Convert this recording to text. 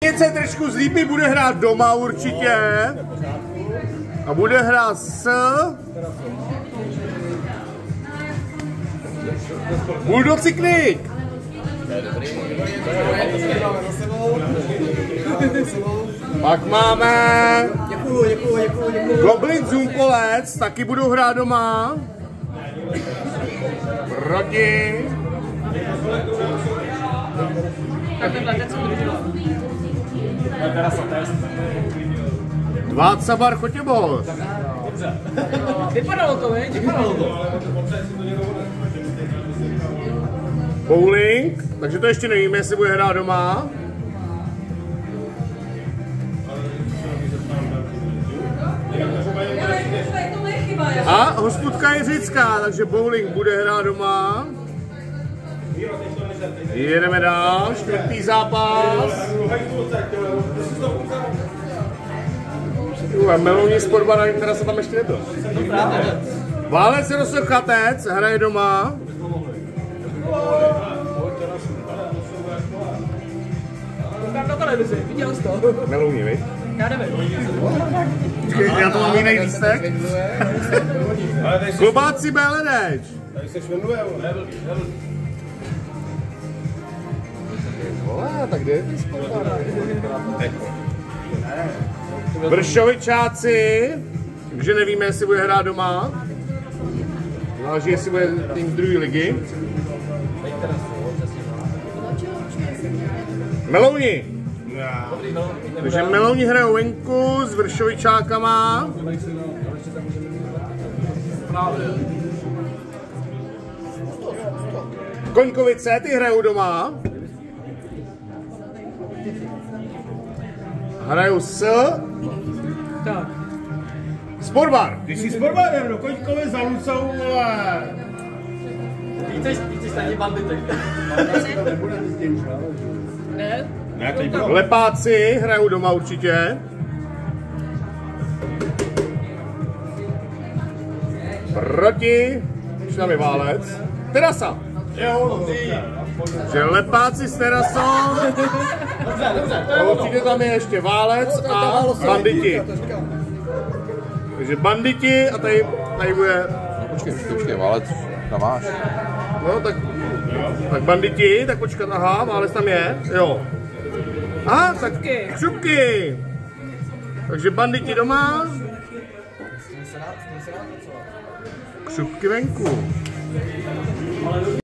Se trošku zlíbí, bude hrát doma určitě. A bude hrát s Buldocyklik. Pak máme Goblin Zumpolec, taky budou hrát doma. Proti. Václav Chotěbos. Vypadalo to, veď? Vypadalo to. Bowling, takže to ještě nevíme, jestli bude hrát doma. A hospůdka Jiřická, takže Bowling bude hrát doma. Jedeme dál, čtvrtý zápas. Melouní Sportbar, která se tam ještě nebyl. Válec Rosochatec hraje doma. Koukám na televizi, viděl jsi to? Melouní, viď? Já nevím. Počkej, já to mám jiný lístek. Klobáci Beleneč. Tady se švenduje, Tak kde je ty Sportbar? Vršovičáci, takže nevíme, jestli bude hrát doma. Záleží, jestli bude tým z druhé ligy. Melouni. Takže Melouni hrajou venku s Vršovičákama. Koňkovice, ty hrajou doma. Hrajou s Sportbar. Když jsi Sportbarem, no Koňkovi za Lucou, vole. Víte stejně banditek. Ne? Ne, teď bylo. Lepáci hrajou doma určitě. Proti. Už tam je Válec. Terasa. Jo, Že Lepáci s Terasou. A určitě tam je ještě Válec a Banditi. Takže Banditi a tady bude... Počkej, Válec, tam máš. No, tak Banditi, tak počkat, aha, Válec tam je, jo. Aha, tak Křupky. Takže Banditi doma. Křupky venku.